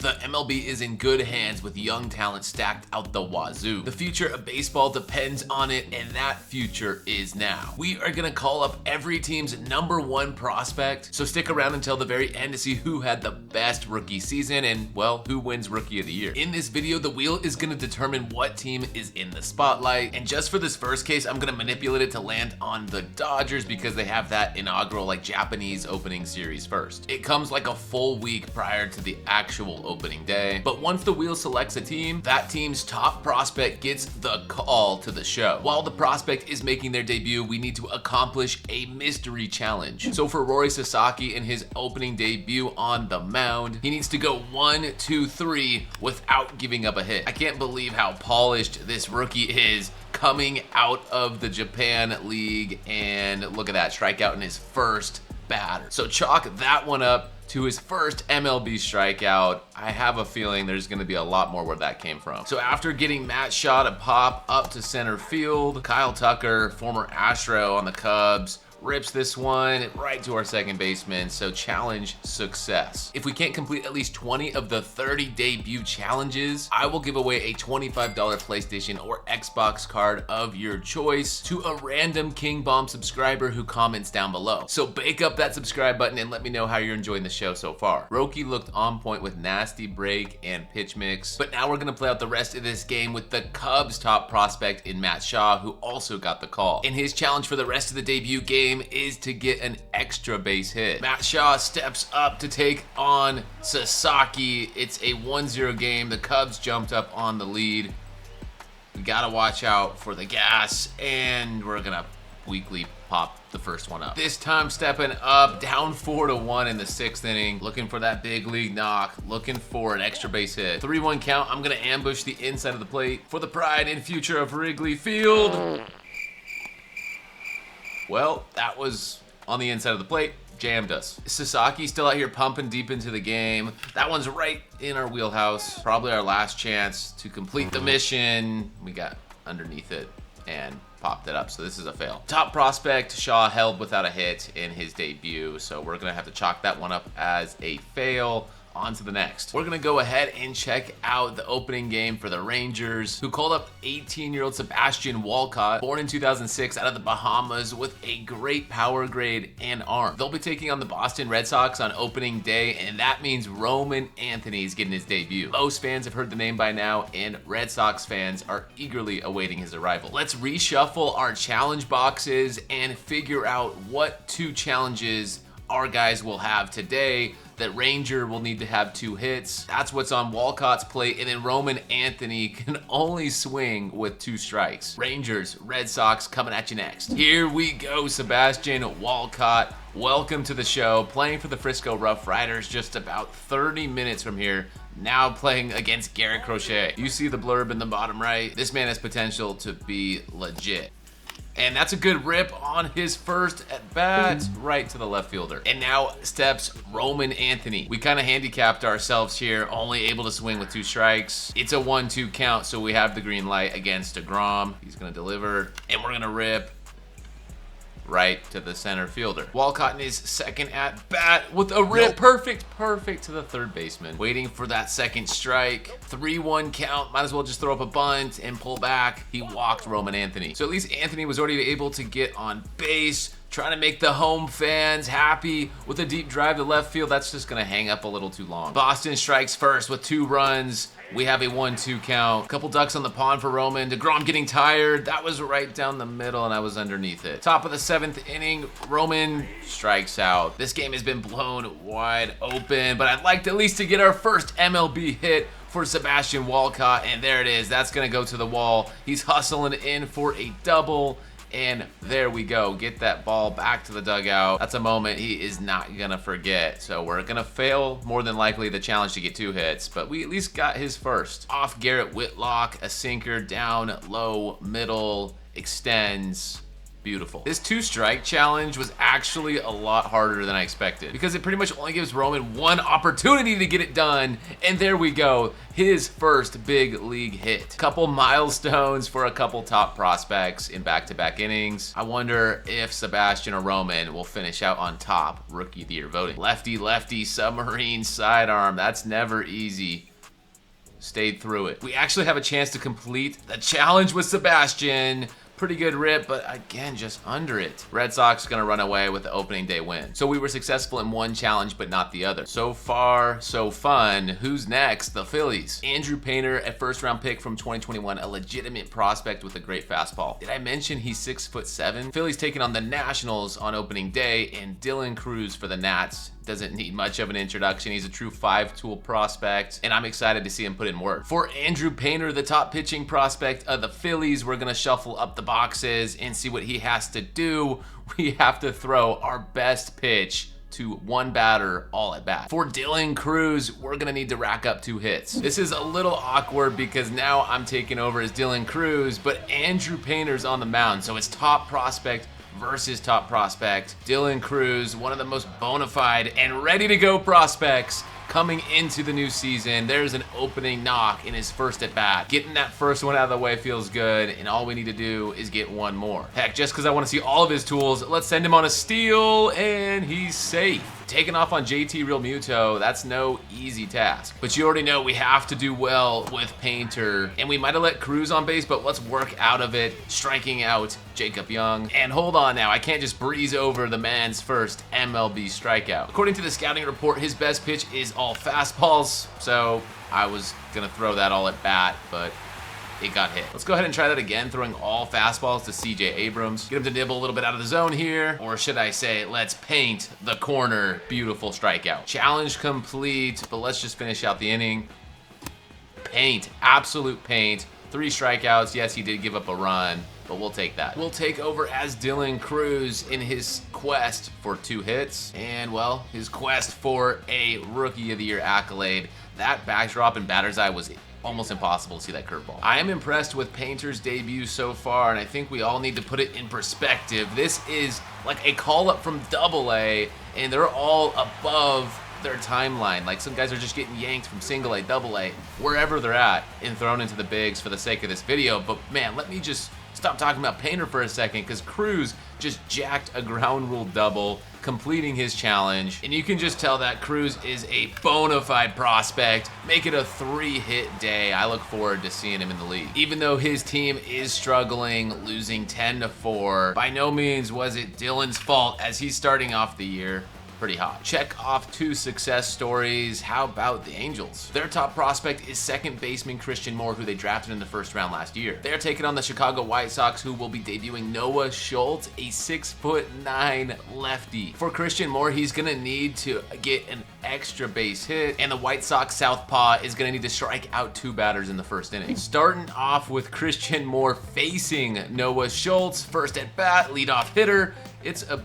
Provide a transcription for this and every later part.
The MLB is in good hands with young talent stacked out the wazoo. The future of baseball depends on it, and that future is now. We are gonna call up every team's #1 prospect, so stick around until the very end to see who had the best rookie season and, well, who wins Rookie of the Year. In this video, the wheel is gonna determine what team is in the spotlight, and just for this first case, I'm gonna manipulate it to land on the Dodgers because they have that inaugural, Japanese opening series first. It comes like a full week prior to the actual opening day, but once the wheel selects a team, that team's top prospect gets the call to the show. While the prospect is making their debut, we need to accomplish a mystery challenge. So for Rory Sasaki in his opening debut on the mound, he needs to go 1, 2, 3 without giving up a hit. I can't believe how polished this rookie is coming out of the Japan League, and look at that strikeout in his first batter. So chalk that one up to his first MLB strikeout. I have a feeling there's gonna be a lot more where that came from. So after getting Matt Shaw to pop up to center field, Kyle Tucker, former Astro on the Cubs, rips this one right to our second baseman, so challenge success. If we can't complete at least 20 of the 30 debut challenges, I will give away a $25 PlayStation or Xbox card of your choice to a random King Bomb subscriber who comments down below. So bake up that subscribe button and let me know how you're enjoying the show so far. Roki looked on point with nasty break and pitch mix, but now we're gonna play out the rest of this game with the Cubs top prospect in Matt Shaw, who also got the call. And his challenge for the rest of the debut game is to get an extra base hit. Matt Shaw steps up to take on Sasaki. It's a 1-0 game. The Cubs jumped up on the lead. We gotta watch out for the gas, and we're gonna weakly pop the first one up. This time stepping up, down 4-1 in the 6th inning, looking for that big league knock, looking for an extra base hit. 3-1 count. I'm gonna ambush the inside of the plate for the pride and future of Wrigley Field. Well, that was on the inside of the plate, jammed us. Sasaki still out here pumping deep into the game. That one's right in our wheelhouse. Probably our last chance to complete the mission. We got underneath it and popped it up, so this is a fail. Top prospect, Shaw held without a hit in his debut, so we're gonna have to chalk that one up as a fail. On to the next. We're gonna go ahead and check out the opening game for the Rangers, who called up 18-year-old Sebastian Walcott, born in 2006 out of the Bahamas with a great power grade and arm. They'll be taking on the Boston Red Sox on opening day, and that means Roman Anthony is getting his debut. Most fans have heard the name by now, and Red Sox fans are eagerly awaiting his arrival. Let's reshuffle our challenge boxes and figure out what 2 challenges our guys will have today. That Ranger will need to have 2 hits. That's what's on Walcott's plate, and then Roman Anthony can only swing with 2 strikes. Rangers, Red Sox coming at you next. Here we go, Sebastian Walcott. Welcome to the show. Playing for the Frisco Rough Riders just about 30 minutes from here. Now playing against Garrett Crochet. You see the blurb in the bottom right. This man has potential to be legit. And that's a good rip on his first at bat, right to the left fielder. And now steps Roman Anthony. We kind of handicapped ourselves here, only able to swing with 2 strikes. It's a 1-2 count, so we have the green light against DeGrom. He's gonna deliver, and we're gonna rip right to the center fielder. Walcott in his second at bat with a rip. Perfect to the third baseman. Waiting for that second strike. 3-1 count. Might as well just throw up a bunt and pull back. He walked Roman Anthony. So at least Anthony was already able to get on base, trying to make the home fans happy with a deep drive to left field. That's just gonna hang up a little too long. Boston strikes first with 2 runs. We have a 1-2 count. Couple ducks on the pond for Roman. DeGrom getting tired. That was right down the middle, and I was underneath it. Top of the 7th inning, Roman strikes out. This game has been blown wide open, but I'd like to at least to get our first MLB hit for Sebastian Walcott, and there it is. That's gonna go to the wall. He's hustling in for a double. And there we go. Get that ball back to the dugout. That's a moment he is not gonna forget. So we're gonna fail, more than likely, the challenge to get 2 hits, but we at least got his first. Off Garrett Whitlock, a sinker down low, middle, extends. Beautiful. This 2-strike challenge was actually a lot harder than I expected because it pretty much only gives Roman one opportunity to get it done. And there we go, his first big league hit. Couple milestones for a couple top prospects in back-to-back innings. I wonder if Sebastian or Roman will finish out on top Rookie of the Year voting. Lefty, submarine sidearm. That's never easy. Stayed through it. We actually have a chance to complete the challenge with Sebastian. Pretty good rip, but again, just under it. Red Sox gonna run away with the opening day win. So we were successful in one challenge, but not the other. So far, so fun. Who's next? The Phillies. Andrew Painter, a first-round pick from 2021, a legitimate prospect with a great fastball. Did I mention he's 6'7"? Phillies taking on the Nationals on opening day, and Dylan Cruz for the Nats. Doesn't need much of an introduction. He's a true 5-tool prospect, and I'm excited to see him put in work. For Andrew Painter, the top pitching prospect of the Phillies, we're gonna shuffle up the boxes and see what he has to do. We have to throw our best pitch to one batter all at bat. For Dylan Cruz, we're gonna need to rack up 2 hits. This is a little awkward because now I'm taking over as Dylan Cruz, but Andrew Painter's on the mound, so it's top prospect versus top prospect. Dylan Cruz, one of the most bona fide and ready to go prospects coming into the new season. There's an opening knock in his first at bat. Getting that first one out of the way feels good, and all we need to do is get one more. Heck, just because I want to see all of his tools, let's send him on a steal, and he's safe. Taking off on JT Realmuto, that's no easy task. But you already know we have to do well with Painter, and we might have let Cruz on base, but let's work out of it, striking out Jacob Young. And hold on now, I can't just breeze over the man's first MLB strikeout. According to the scouting report, his best pitch is all fastballs, so I was gonna throw that all at bat, but it got hit. Let's go ahead and try that again, throwing all fastballs to CJ Abrams. Get him to nibble a little bit out of the zone here, or should I say, let's paint the corner. Beautiful strikeout. Challenge complete, but let's just finish out the inning. Paint, absolute paint. 3 strikeouts. Yes, he did give up a run, but we'll take that. We'll take over as Dylan Cruz in his quest for 2 hits, and well, his quest for a Rookie of the Year accolade. That backdrop in batter's eye was almost impossible to see that curveball. I am impressed with Painter's debut so far, and I think we all need to put it in perspective. This is like a call-up from Double-A, and they're all above their timeline. Like, some guys are just getting yanked from Single-A, Double-A, wherever they're at, and thrown into the bigs for the sake of this video. But man, let me just stop talking about Painter for a second, because Cruz just jacked a ground rule double, completing his challenge. And you can just tell that Cruz is a bona fide prospect. Make it a 3-hit day. I look forward to seeing him in the league. Even though his team is struggling, losing 10-4, by no means was it Dylan's fault, as he's starting off the year pretty hot. Check off 2 success stories. How about the Angels? Their top prospect is second baseman Christian Moore, who they drafted in the first round last year. They're taking on the Chicago White Sox, who will be debuting Noah Schultz, a 6'9" lefty. For Christian Moore, he's gonna need to get an extra base hit, and the White Sox southpaw is gonna need to strike out 2 batters in the first inning. Starting off with Christian Moore facing Noah Schultz, first at bat, leadoff hitter. It's a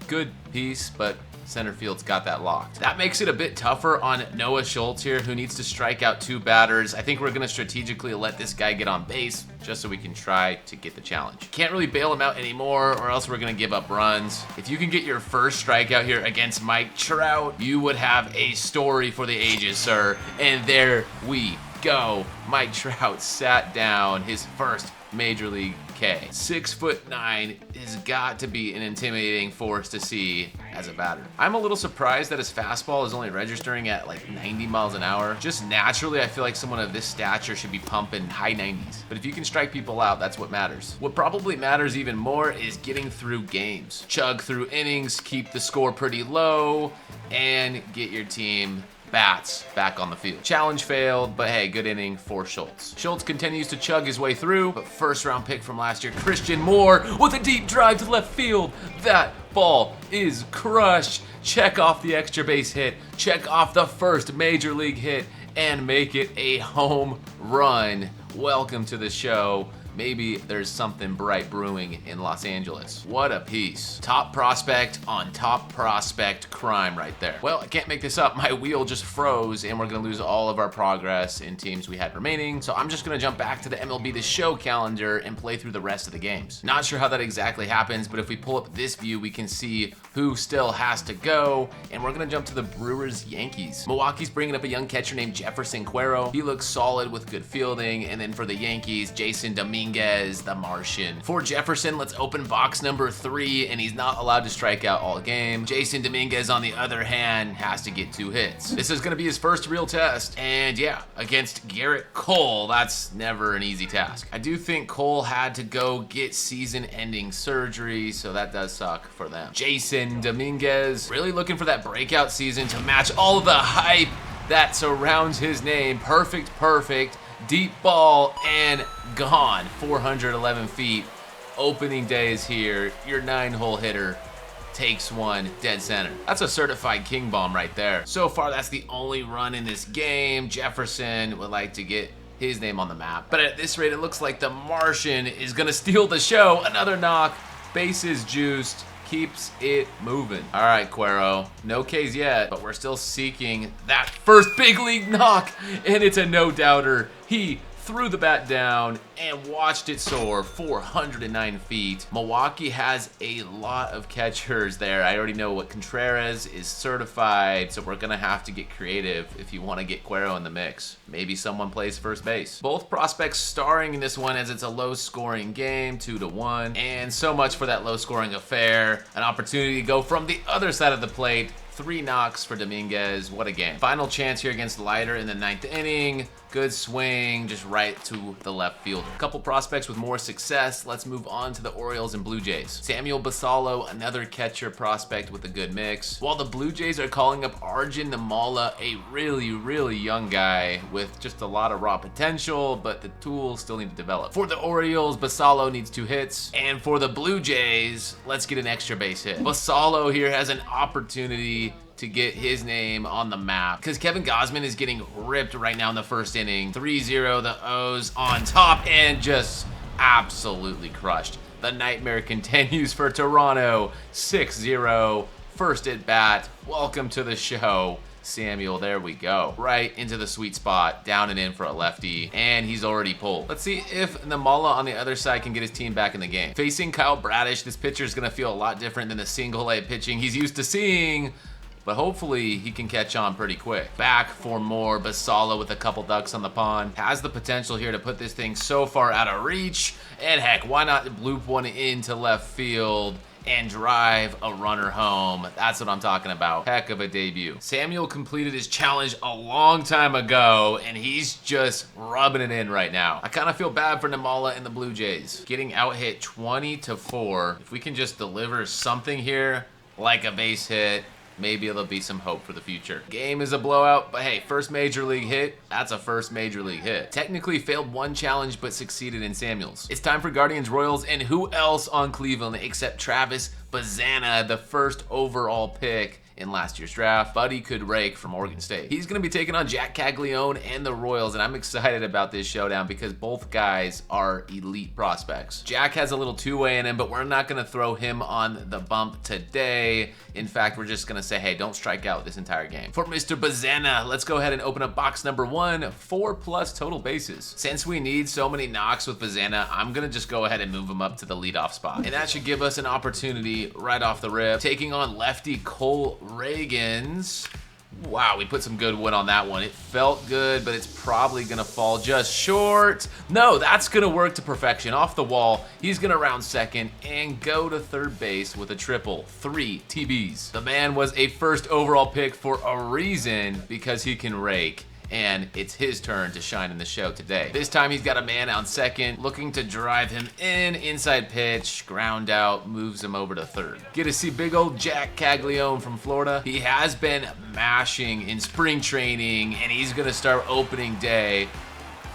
good piece, but center field's got that locked. That makes it a bit tougher on Noah Schultz here, who needs to strike out 2 batters. I think we're gonna strategically let this guy get on base just so we can try to get the challenge. Can't really bail him out anymore, or else we're gonna give up runs. If you can get your first strikeout here against Mike Trout, you would have a story for the ages, sir. And there we go. Mike Trout sat down his first Major League K. 6'9" has got to be an intimidating force to see as a batter. I'm a little surprised that his fastball is only registering at like 90 miles an hour. Just naturally, I feel like someone of this stature should be pumping high 90s. But if you can strike people out, that's what matters. What probably matters even more is getting through games. Chug through innings, keep the score pretty low, and get your team bats back on the field. Challenge failed, but hey, good inning for Schultz. Schultz continues to chug his way through, but first round pick from last year, Christian Moore with a deep drive to left field. That ball is crushed. Check off the extra base hit, check off the first major league hit, and make it a home run. Welcome to the show. maybe there's something bright brewing in Los Angeles. What a piece. Top prospect on top prospect crime right there. Well, I can't make this up. My wheel just froze and we're gonna lose all of our progress in teams we had remaining. So I'm just gonna jump back to the MLB The Show calendar and play through the rest of the games. Not sure how that exactly happens, but if we pull up this view, we can see who still has to go. And we're gonna jump to the Brewers Yankees. Milwaukee's bringing up a young catcher named Jefferson Cuero. He looks solid with good fielding. And then for the Yankees, Jason Dominguez, the Martian. For Jefferson, let's open box number 3, and he's not allowed to strike out all game. Jason Dominguez, on the other hand, has to get 2 hits. This is gonna be his first real test, and yeah, against Garrett Cole, that's never an easy task. I do think Cole had to go get season-ending surgery, so that does suck for them. Jason Dominguez, really looking for that breakout season to match all of the hype that surrounds his name. Perfect, deep ball, and gone. 411 feet. Opening day is here. Your 9-hole hitter takes one dead center. That's a certified king bomb right there. So far, that's the only run in this game. Jefferson would like to get his name on the map. But at this rate, it looks like the Martian is gonna steal the show. Another knock, bases juiced, keeps it moving. All right, Cuero, no Ks yet, but we're still seeking that first big league knock, and it's a no-doubter. He threw the bat down and watched it soar 409 feet. Milwaukee has a lot of catchers there. I already know what Contreras is certified, so we're gonna have to get creative if you want to get Cuero in the mix. Maybe someone plays first base. Both prospects starring in this one, as it's a low-scoring game, 2-1, and so much for that low-scoring affair. An opportunity to go from the other side of the plate. 3 knocks for Dominguez. What a game. Final chance here against Leiter in the 9th inning. Good swing, just right to the left fielder. A couple prospects with more success. Let's move on to the Orioles and Blue Jays. Samuel Basallo, another catcher prospect with a good mix. While the Blue Jays are calling up Arjun Namala, a really young guy with just a lot of raw potential, but the tools still need to develop. For the Orioles, Basallo needs 2 hits. And for the Blue Jays, let's get an extra base hit. Basallo here has an opportunity to get his name on the map, because Kevin Gausman is getting ripped right now in the first inning. 3-0, the O's on top, and just absolutely crushed. The nightmare continues for Toronto. 6-0, first at bat. Welcome to the show, Samuel. There we go. Right into the sweet spot, down and in for a lefty, and he's already pulled. Let's see if Namala on the other side can get his team back in the game. Facing Kyle Bradish, this pitcher is going to feel a lot different than the single-A pitching he's used to seeing, but hopefully he can catch on pretty quick. Back for more. Basallo with a couple ducks on the pond. Has the potential here to put this thing so far out of reach. And heck, why not bloop one into left field and drive a runner home? That's what I'm talking about. Heck of a debut. Samuel completed his challenge a long time ago, and he's just rubbing it in right now. I kind of feel bad for Namala and the Blue Jays. Getting out hit 20-4. If we can just deliver something here, like a base hit, maybe there'll be some hope for the future. Game is a blowout, but hey, first major league hit, that's a first major league hit. Technically failed one challenge, but succeeded in Samuels. It's time for Guardians Royals, and who else on Cleveland except Travis Bazana, the first overall pick in last year's draft. Buddy could rake from Oregon State. He's going to be taking on Jack Caglione and the Royals, and I'm excited about this showdown because both guys are elite prospects. Jack has a little two-way in him, but we're not going to throw him on the bump today. In fact, we're just going to say, hey, don't strike out this entire game. For Mr. Bazana, let's go ahead and open up box number 1, 4+ total bases. Since we need so many knocks with Bazana, I'm going to just go ahead and move him up to the leadoff spot. And that should give us an opportunity right off the rip, taking on lefty Cole Reagans. Wow, we put some good wood on that one. It felt good, but it's probably gonna fall just short. No, that's gonna work to perfection. Off the wall, he's gonna round second and go to third base with a triple. 3 TBs. The man was a first overall pick for a reason, because he can rake. And it's his turn to shine in the show today. This time he's got a man on second, looking to drive him in. Inside pitch, ground out, moves him over to third. Get to see big old Jack Caglione from Florida. He has been mashing in spring training, and he's gonna start opening day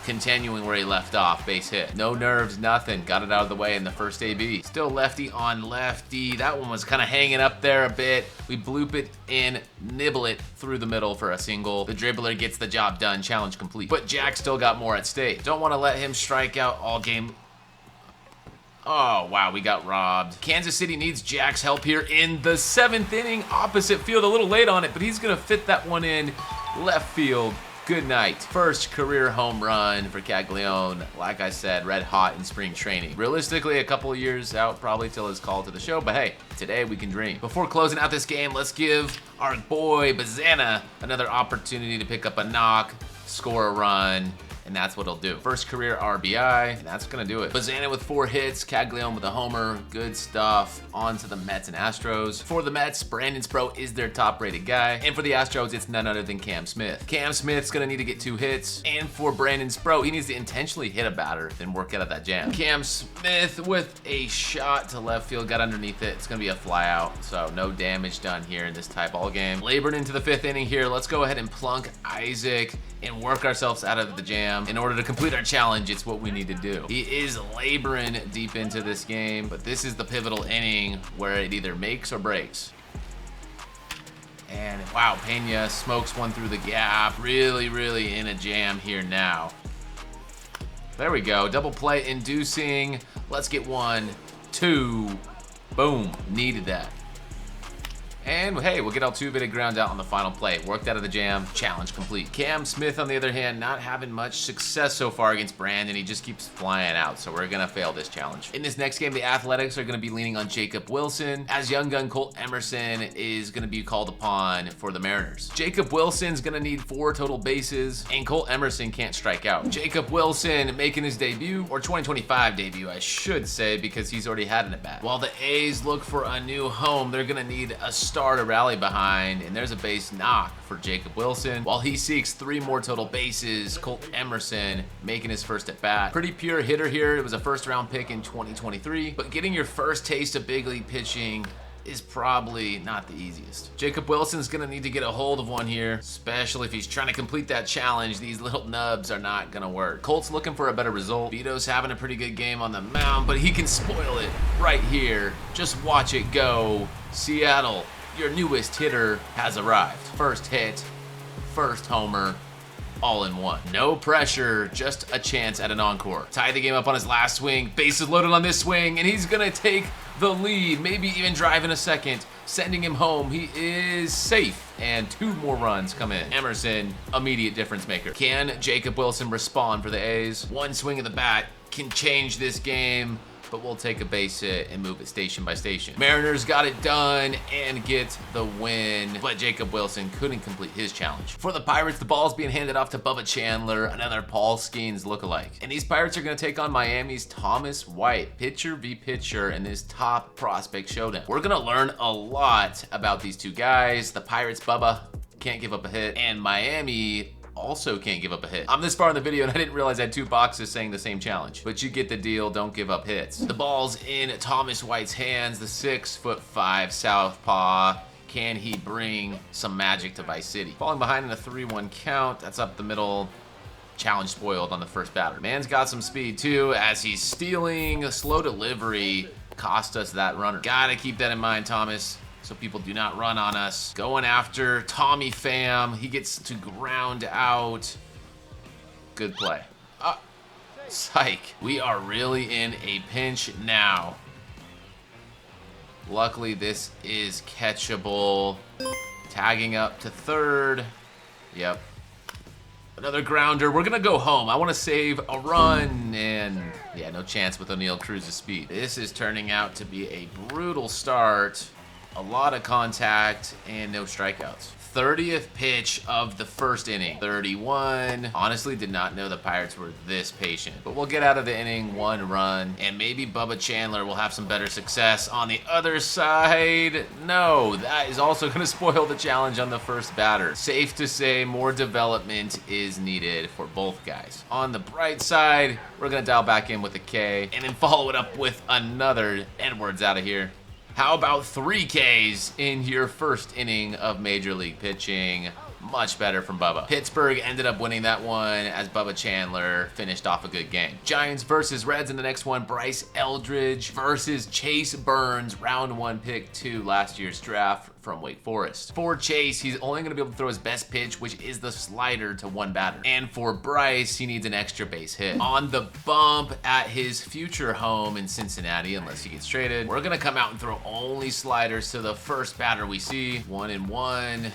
continuing where he left off. Base hit. No nerves, nothing. Got it out of the way in the first AB. Still lefty on lefty. That one was kind of hanging up there a bit. We bloop it and nibble it through the middle for a single. The dribbler gets the job done. Challenge complete. But Jack still got more at stake. Don't want to let him strike out all game Oh, wow, we got robbed. Kansas City needs Jack's help here in the 7th inning. Opposite field, a little late on it, but he's going to fit that one in left field. Good night. First career home run for Caglione. Like I said, red hot in spring training. Realistically, a couple of years out, probably till his call to the show, but hey, today we can dream. Before closing out this game, let's give our boy Bazana another opportunity to pick up a knock, score a run, and that's what he'll do. First career RBI, and that's gonna do it. Bazana with 4 hits, Caglione with a homer, good stuff. On to the Mets and Astros. For the Mets, Brandon Sproat is their top rated guy, and for the Astros, it's none other than Cam Smith. Cam Smith's gonna need to get 2 hits, and for Brandon Sproat, he needs to intentionally hit a batter, then work out of that jam. Cam Smith with a shot to left field, got underneath it. It's gonna be a fly out, so no damage done here in this tie ball game. Labored into the 5th inning here. Let's go ahead and plunk Isaac and work ourselves out of the jam. In order to complete our challenge, it's what we need to do. He is laboring deep into this game, but this is the pivotal inning where it either makes or breaks. And wow, Pena smokes one through the gap. Really in a jam here now. There we go, double play inducing. Let's get 1, 2, boom, needed that. And hey, we'll get Altuve to ground out on the final play. Worked out of the jam, challenge complete. Cam Smith, on the other hand, not having much success so far against Brandon. He just keeps flying out, so we're gonna fail this challenge. In this next game, the Athletics are gonna be leaning on Jacob Wilson, as young gun Colt Emerson is gonna be called upon for the Mariners. Jacob Wilson's gonna need 4 total bases, and Colt Emerson can't strike out. Jacob Wilson making his debut, or 2025 debut, I should say, because he's already had an at-bat. While the A's look for a new home, they're gonna need a star to rally behind, and there's a base knock for Jacob Wilson. While he seeks 3 more total bases, Colt Emerson making his first at bat. Pretty pure hitter here. It was a first-round pick in 2023, but getting your first taste of big league pitching is probably not the easiest. Jacob Wilson's gonna need to get a hold of one here, especially if he's trying to complete that challenge. These little nubs are not gonna work. Colt's looking for a better result. Vito's having a pretty good game on the mound, but he can spoil it right here. Just watch it go. Seattle, your newest hitter has arrived. First hit, first homer, all in one. No pressure, just a chance at an encore. Tie the game up on his last swing, bases loaded on this swing, and he's gonna take the lead, maybe even drive in a second, sending him home. He is safe, and 2 more runs come in. Emerson, immediate difference maker. Can Jacob Wilson respond for the A's? 1 swing of the bat can change this game, but we'll take a base hit and move it station by station. Mariners got it done and get the win, but Jacob Wilson couldn't complete his challenge. For the Pirates, the ball's being handed off to Bubba Chandler, another Paul Skeens lookalike. And these Pirates are gonna take on Miami's Thomas White, pitcher v pitcher in this top prospect showdown. We're gonna learn a lot about these 2 guys. The Pirates, Bubba, can't give up a hit, and Miami also can't give up a hit. I'm this far in the video and I didn't realize I had 2 boxes saying the same challenge, but you get the deal, don't give up hits. The ball's in Thomas White's hands, the 6'5" southpaw. Can he bring some magic to Vice City? Falling behind in a 3-1 count, that's up the middle. Challenge spoiled on the first batter. Man's got some speed too, as he's stealing. A slow delivery cost us that runner. Gotta keep that in mind, Thomas, so people do not run on us. Going after Tommy Pham. He gets to ground out. Good play. Psych. We are really in a pinch now. Luckily, this is catchable. Tagging up to third. Yep. Another grounder. We're gonna go home. I want to save a run, and yeah, no chance with O'Neal Cruz's speed. This is turning out to be a brutal start. A lot of contact and no strikeouts. 30th pitch of the first inning. 31. Honestly, did not know the Pirates were this patient. But we'll get out of the inning, 1 run, and maybe Bubba Chandler will have some better success on the other side. No, that is also going to spoil the challenge on the first batter. Safe to say, more development is needed for both guys. On the bright side, we're going to dial back in with a K, and then follow it up with another Edwards out of here. How about 3 Ks in your first inning of Major League pitching? much better from Bubba. Pittsburgh ended up winning that one as Bubba Chandler finished off a good game. Giants versus Reds in the next one. Bryce Eldridge versus Chase Burns, round 1 pick 2 last year's draft from Wake Forest. For Chase, he's only going to be able to throw his best pitch, which is the slider, to one batter. And for Bryce, he needs an extra base hit. On the bump at his future home in Cincinnati, unless he gets traded, we're going to come out and throw only sliders to the first batter we see. 1-1.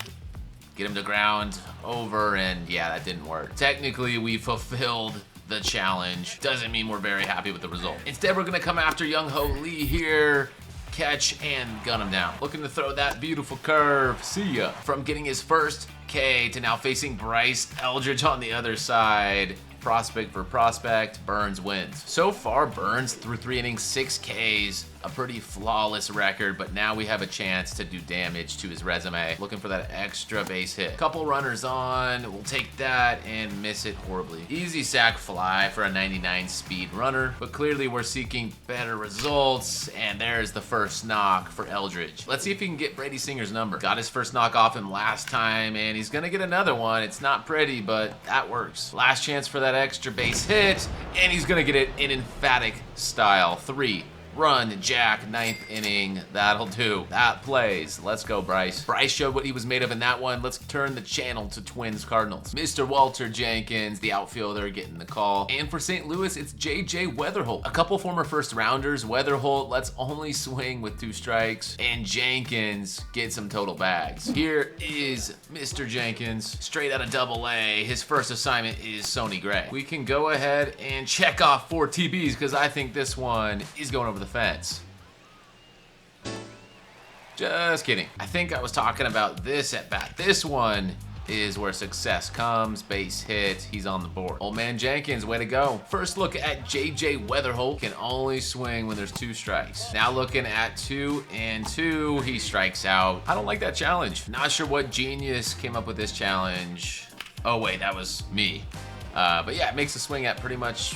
Get him to ground over, and yeah, that didn't work. Technically, we fulfilled the challenge. Doesn't mean we're very happy with the result. Instead, we're going to come after Young Ho Lee here. Catch and gun him down. Looking to throw that beautiful curve. See ya. From getting his first K to now facing Bryce Eldridge on the other side. Prospect for prospect, Burns wins. So far, Burns through 3 innings, 6 Ks, a pretty flawless record, but now we have a chance to do damage to his resume. Looking for that extra base hit. Couple runners on, we'll take that and miss it horribly. Easy sac fly for a 99 speed runner, but clearly we're seeking better results, and there's the first knock for Eldridge. Let's see if he can get Brady Singer's number. Got his first knock off him last time, and he's gonna get another one. It's not pretty, but that works. Last chance for that extra base hit, and he's gonna get it in emphatic style. 3-run jack, 9th inning. That'll do. That plays. Let's go, Bryce. Bryce showed what he was made of in that one. Let's turn the channel to Twins Cardinals. Mr. Walter Jenkins, the outfielder, getting the call. And for St. Louis, it's J.J. Weatherholt. A couple former first rounders. Weatherholt lets only swing with 2 strikes, and Jenkins gets some total bags. Here is Mr. Jenkins, straight out of Double-A. His first assignment is Sonny Gray. We can go ahead and check off 4 TBs because I think this one is going over the fence. Just kidding. I think I was talking about this at bat. This one is where success comes. Base hit. He's on the board. Old man Jenkins, way to go. First look at J.J. Weatherholt. Can only swing when there's 2 strikes. Now looking at 2 and 2. He strikes out. I don't like that challenge. Not sure what genius came up with this challenge. Oh wait, that was me. But yeah, it makes a swing at pretty much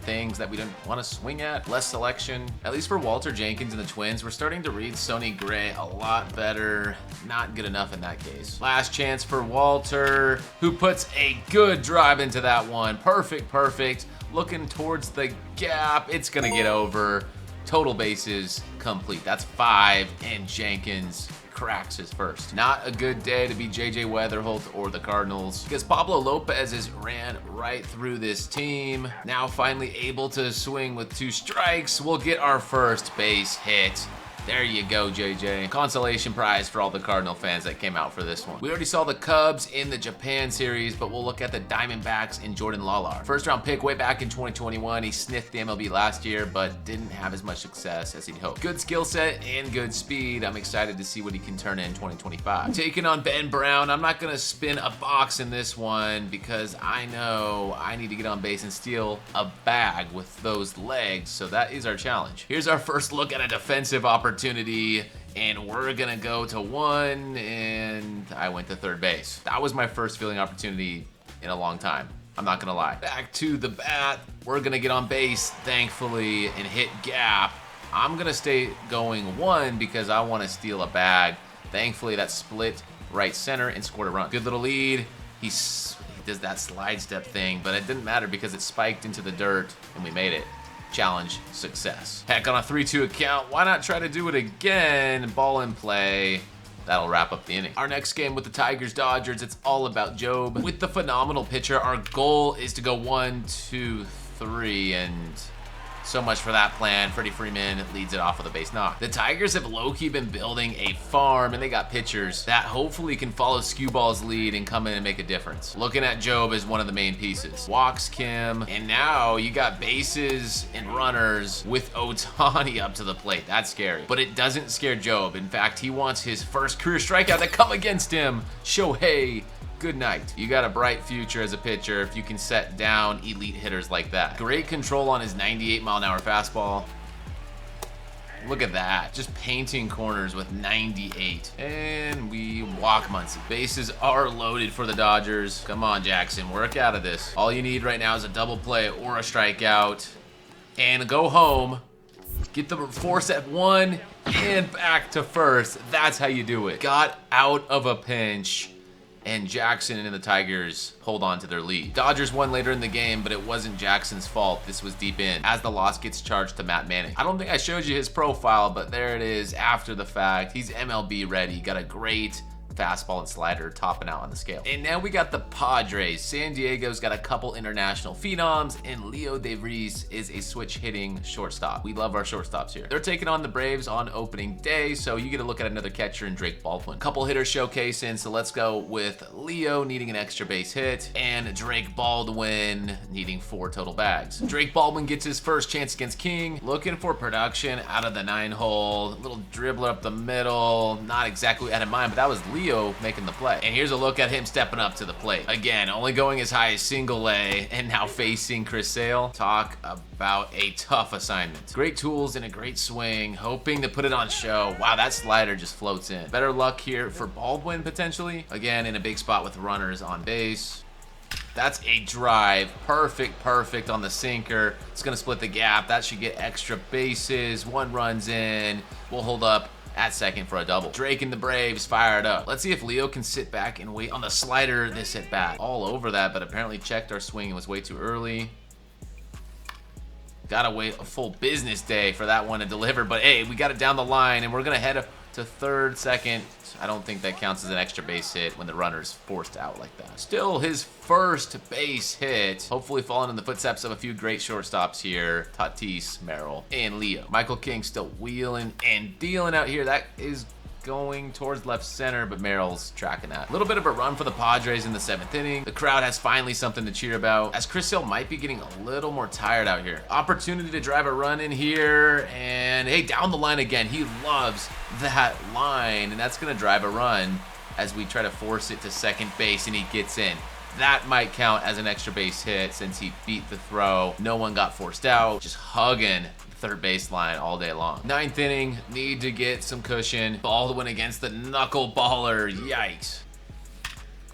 things that we didn't want to swing at. Less selection. At least for Walter Jenkins and the Twins, we're starting to read Sonny Gray a lot better. Not good enough in that case. Last chance for Walter, who puts a good drive into that one. Perfect. Looking towards the gap. It's gonna get over. Total bases complete. That's 5, and Jenkins cracks his first. Not a good day to be J.J. Weatherholt or the Cardinals, because Pablo Lopez has ran right through this team. Now finally able to swing with 2 strikes. We'll get our first base hit. There you go, JJ. Consolation prize for all the Cardinal fans that came out for this one. We already saw the Cubs in the Japan series, but we'll look at the Diamondbacks and Jordan Lawlar. First round pick way back in 2021. He sniffed the MLB last year, but didn't have as much success as he'd hoped. Good skill set and good speed. I'm excited to see what he can turn in 2025. Taking on Ben Brown. I'm not gonna spin a box in this one because I know I need to get on base and steal a bag with those legs, so that is our challenge. Here's our first look at a defensive opportunity, and we're gonna go to 1, and I went to third base. That was my first fielding opportunity in a long time. I'm not gonna lie. Back to the bat. We're gonna get on base, thankfully, and hit gap. I'm gonna stay going 1 because I wanna steal a bag. Thankfully, that split right center and scored a run. Good little lead. He does that slide step thing, but it didn't matter because it spiked into the dirt, and we made it. Challenge success. Heck, on a 3-2 account, why not try to do it again? Ball in play. That'll wrap up the inning. Our next game with the Tigers-Dodgers, it's all about Job. With the phenomenal pitcher, our goal is to go 1, 2, 3, and so much for that plan. Freddie Freeman leads it off with a base knock. The Tigers have low-key been building a farm, and they got pitchers that hopefully can follow Skewball's lead and come in and make a difference. Looking at Job as one of the main pieces. Walks Kim, and now you got bases and runners with Ohtani up to the plate. That's scary, but it doesn't scare Job. In fact, he wants his first career strikeout to come against him. Shohei, good night. You got a bright future as a pitcher if you can set down elite hitters like that. Great control on his 98-mile-an-hour fastball. Look at that. Just painting corners with 98. And we walk Muncy. Bases are loaded for the Dodgers. Come on, Jackson. Work out of this. All you need right now is a double play or a strikeout. And go home. Get the force at 1 and back to first. That's how you do it. Got out of a pinch and Jackson and the Tigers hold on to their lead. Dodgers won later in the game, but it wasn't Jackson's fault. This was deep in, as the loss gets charged to Matt Manning. I don't think I showed you his profile, but there it is after the fact. He's MLB ready, got a great fastball and slider topping out on the scale. And now we got the Padres. San Diego's got a couple international phenoms, and Leo DeVries is a switch hitting shortstop. We love our shortstops here. They're taking on the Braves on opening day, so you get to look at another catcher in Drake Baldwin. Couple hitters showcasing, so let's go with Leo needing an extra base hit and Drake Baldwin needing 4 total bags. Drake Baldwin gets his first chance against King, looking for production out of the 9-hole. Little dribbler up the middle, not exactly what I had in mind, but that was Leo making the play. And here's a look at him stepping up to the plate. Again, only going as high as single A, and now facing Chris Sale. Talk about a tough assignment. Great tools and a great swing, hoping to put it on show. Wow, that slider just floats in. Better luck here for Baldwin potentially. Again, in a big spot with runners on base. That's a drive. Perfect on the sinker. It's gonna split the gap. That should get extra bases. 1 run's in. We'll hold up at second for a double. Drake and the Braves fired up. Let's see if Leo can sit back and wait on the slider this at bat. All over that, but apparently checked our swing and was way too early. Gotta wait a full business day for that one to deliver, but hey, we got it down the line, and we're gonna head to third, second. I don't think that counts as an extra base hit when the runner's forced out like that. Still his first base hit. Hopefully falling in the footsteps of a few great shortstops here. Tatis, Merrill, and Leo. Michael King still wheeling and dealing out here. That is going towards left center, but Merrill's tracking that. A little bit of a run for the Padres in the 7th inning. The crowd has finally something to cheer about, as Chris Hill might be getting a little more tired out here. Opportunity to drive a run in here, and hey, down the line again. He loves that line, and that's gonna drive a run as we try to force it to second base, and he gets in. That might count as an extra base hit since he beat the throw. No one got forced out, just hugging third baseline all day long. 9th inning, need to get some cushion. Baldwin against the knuckleballer. Yikes.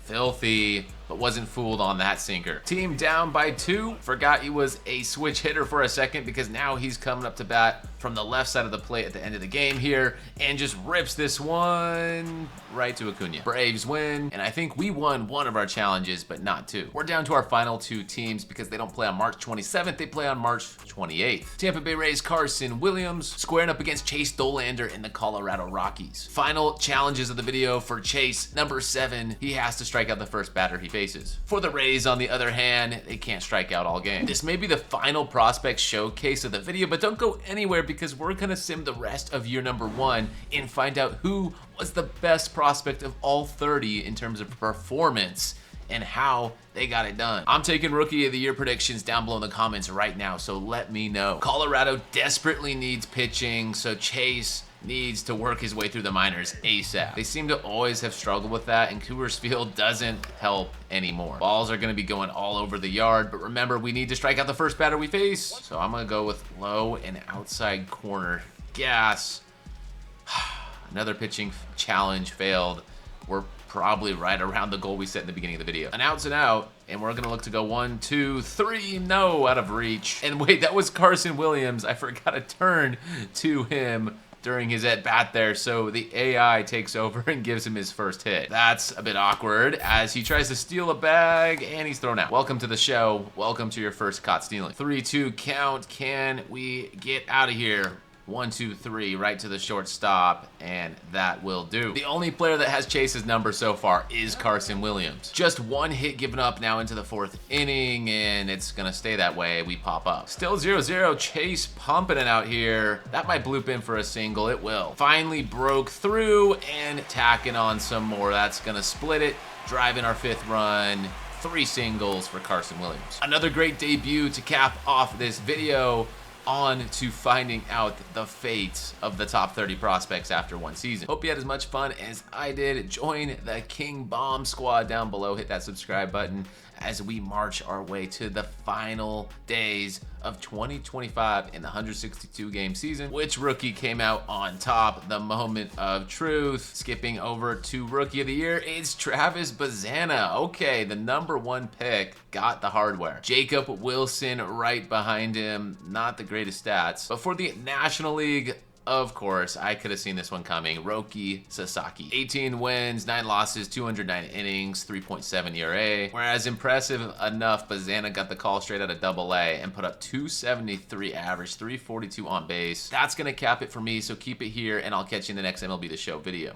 Filthy, but wasn't fooled on that sinker. Team down by 2. Forgot he was a switch hitter for a second, because now he's coming up to bat from the left side of the plate at the end of the game here, and just rips this one right to Acuna. Braves win, and I think we won one of our challenges, but not 2. We're down to our final 2 teams because they don't play on March 27th, they play on March 28th. Tampa Bay Rays Carson Williams squaring up against Chase Dolander in the Colorado Rockies. Final challenges of the video for Chase, number 7, he has to strike out the first batter he faces. For the Rays, on the other hand, they can't strike out all game. This may be the final prospect showcase of the video, but don't go anywhere because we're gonna sim the rest of year number 1 and find out who was the best prospect of all 30 in terms of performance and how they got it done. I'm taking Rookie of the Year predictions down below in the comments right now, so let me know. Colorado desperately needs pitching, so Chase needs to work his way through the minors ASAP. They seem to always have struggled with that, and Coors Field doesn't help anymore. Balls are going to be going all over the yard, but remember, we need to strike out the first batter we face. So I'm going to go with low and outside corner. Gas. Another pitching challenge failed. We're probably right around the goal we set in the beginning of the video. An outs and out, and we're gonna look to go 1, 2, 3, no, out of reach. And wait, that was Carson Williams. I forgot to turn to him during his at-bat there, so the AI takes over and gives him his first hit. That's a bit awkward as he tries to steal a bag and he's thrown out. Welcome to the show. Welcome to your first caught stealing. 3-2 count. Can we get out of here? 1, 2, 3, right to the shortstop, and that will do. The only player that has Chase's number so far is Carson Williams. Just 1 hit given up now into the 4th inning, and it's gonna stay that way. We pop up. Still 0-0, Chase pumping it out here. That might bloop in for a single, it will. Finally broke through and tacking on some more. That's gonna split it, driving our 5th run. 3 singles for Carson Williams. Another great debut to cap off this video. On to finding out the fates of the top 30 prospects after 1 season. Hope you had as much fun as I did. Join the King Bomb Squad down below. Hit that subscribe button as we march our way to the final days of 2025 in the 162 game season. Which rookie came out on top? The moment of truth. Skipping over to Rookie of the Year, it's Travis Bazana. Okay, the number 1 pick got the hardware. Jacob Wilson right behind him. Not the greatest stats. But for the National League, Of course, I could have seen this one coming. Roki Sasaki. 18 wins, 9 losses, 209 innings, 3.7 ERA. Whereas impressive enough, Bazana got the call straight out of AA and put up 273 average, 342 on base. That's going to cap it for me, so keep it here, and I'll catch you in the next MLB The Show video.